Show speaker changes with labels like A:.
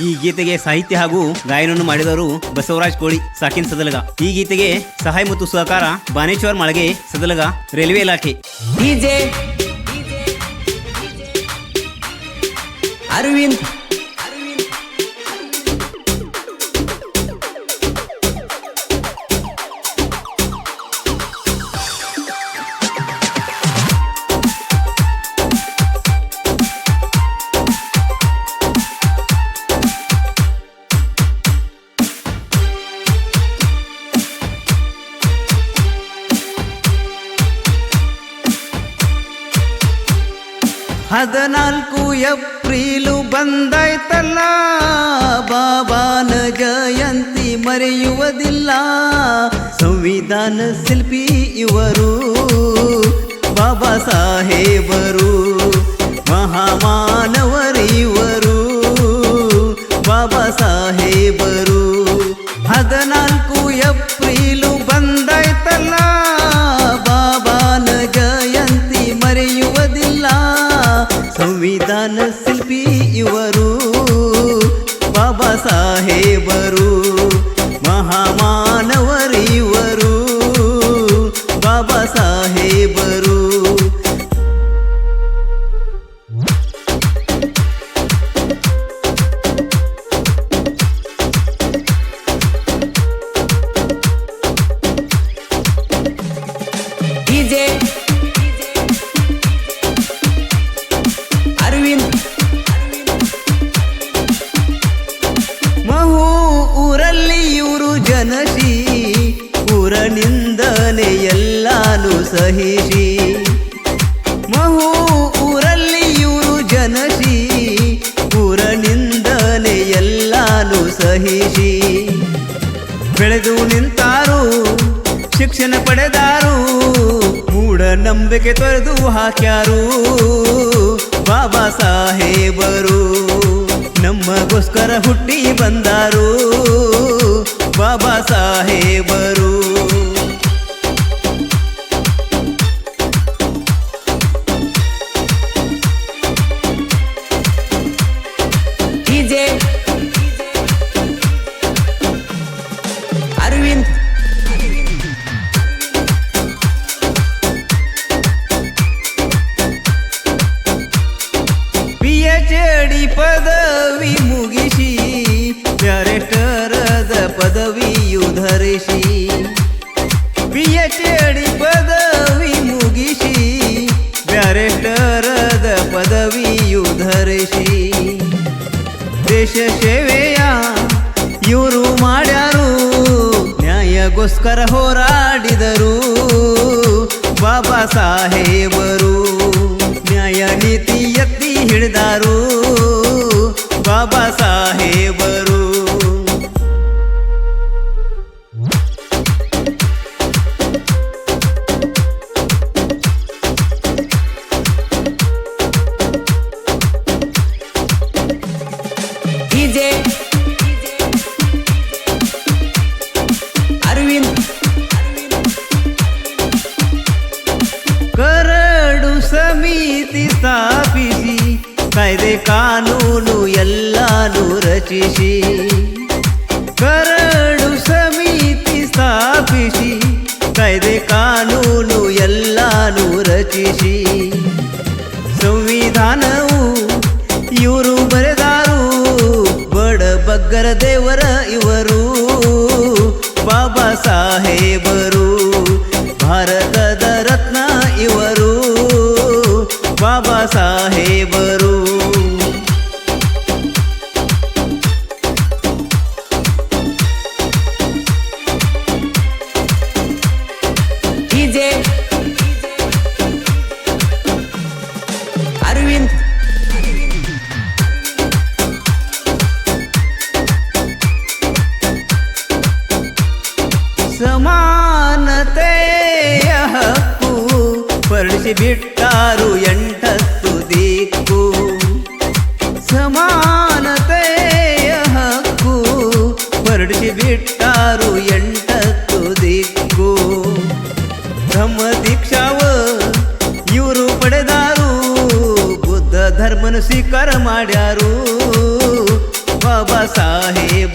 A: ಈ ಗೀತೆಗೆ ಸಾಹಿತ್ಯ ಹಾಗೂ ಗಾಯನವನ್ನು ಮಾಡಿದವರು ಬಸವರಾಜ್ ಕೋಳಿ ಸಾಕಿನ್ ಸದಲಗ. ಈ ಗೀತೆಗೆ ಸಹಾಯ ಮತ್ತು ಸಹಕಾರ ಬಾನೇಶ್ವರ್ ಮಾಳಗೆ ಸದಲಗ, ರೈಲ್ವೆ ಇಲಾಖೆ.
B: ಡಿಜೆ ಅರವಿಂದ್
C: ಹದಿನಾಲ್ಕು ಏಪ್ರಿಲು ಬಂದಾಯ್ತಲ್ಲ, ಬಾಬಾನ ಜಯಂತಿ ಮರೆಯುವುದಿಲ್ಲ. ಸಂವಿಧಾನ ಶಿಲ್ಪಿ ಇವರು ಬಾಬಾ ಸಾಹೇಬರು, ಮಹಾಮಾನವರಿವರು ಬಾಬಾ ಸಾಹೇಬರು. 14 ಏಪ್ರಿಲು ಬಂದಾಯ್ತಲ್ಲ, ಬಾಬಾನ ಜಯಂತಿ ಮರೆಯುವುದಿಲ್ಲ. ಸಂವಿಧಾನ ಶಿಲ್ಪಿ ಇವರು ಬಾಬಾ ಸಾಹೇಬರು, ಮಹಾಮಾನವರಿವರು ಬಾಬಾ ಸಾಹೇಬರು.
B: ಡಿಜೆ ಅರವಿಂದ್
C: ಮಹು ಊರಲ್ಲಿ ಇವರು ಜನಶಿ, ಊರ ನಿಂದನೆ ಎಲ್ಲಾನು ಸಹಿಸಿ. ಮಹು ಊರಲ್ಲಿ ಇವರು ಜನಶಿ, ಊರ ನಿಂದನೆ ಎಲ್ಲಾನು ಸಹಿಸಿ. ಬೆಳೆದು ನಿಂತಾರು, ಶಿಕ್ಷಣ ಪಡೆದಾರು, ಮೂಢನಂಬಿಕೆ ತೊರೆದು ಹಾಕ್ಯಾರು ಬಾಬಾ ಸಾಹೇಬರು. ನಮಗೋಸ್ಕರ ಹುಟ್ಟಿ ಬಂದಾರು ಬಾಬಾ ಸಾಹೇಬರು.
B: ಡಿಜೆ ಅರವಿಂದ್
C: PhD ಪದವಿ ಮುಗಿಸಿ, ಬ್ಯಾರಿಸ್ಟರದ ಪದವಿಯು ಧರಿಸಿ. PhD ಪದವಿ ಮುಗಿಸಿ, ಬ್ಯಾರಿಸ್ಟರದ ಪದವಿಯು ಧರಿಸಿ. ದೇಶ ಸೇವೆಯ ಇವರು ಮಾಡ್ಯಾರು, ನ್ಯಾಯಗೋಸ್ಕರ ಹೋರಾಡಿದರು ಬಾಬಾ ಸಾಹೇಬರು. ನ್ಯಾಯ ನೀತಿ ಎತ್ತಿ ಹಿಡಿದಾರು ಬಾಬಾ ಸಾಹೇಬರು.
B: ಡಿಜೆ ಅರವಿಂದ್
C: ಕರಡು ಸಮಿತಿ ಸ್ಥಾಪಿಸಿ, ಕಾಯ್ದೆ ಕಾನೂನು ಎಲ್ಲಾನು ರಚಿಸಿ. ಕರಡು ಸಮಿತಿ ಸ್ಥಾಪಿಸಿ, ಕಾಯ್ದೆ ಕಾನೂನು ಎಲ್ಲಾನು ರಚಿಸಿ. ಸಂವಿಧಾನವು ಇವರು ಬರೆದಾರು, ಬಡ ಬಗ್ಗರ ದೇವರ ಇವರು ಬಾಬಾ ಸಾಹೇಬರು. ಭಾರತದ ರತ್ನ ಇವರು ಬಾಬಾ ಸಾಹೇಬರು.
B: ಡಿಜೆ ಅರವಿಂದ್
C: ಸಮಾನತೆಯ ಹಕ್ಕು ಪಡಿಸಿ ಬಿಟ್ಟಾರು 8 ದಿಕ್ಕು. ಸಮಾನತೆಯ ಹಕ್ಕು ಪಡಿಸಿ ಬಿಟ್ಟಾರು 8 ದಿಕ್ಕು. ಧಮ್ಮ ದೀಕ್ಷಾವ ಇವರು ಪಡೆದಾರು, ಬುದ್ಧ ಧರ್ಮನ ಸ್ವೀಕಾರ ಮಾಡ್ಯಾರು बाबा साहेब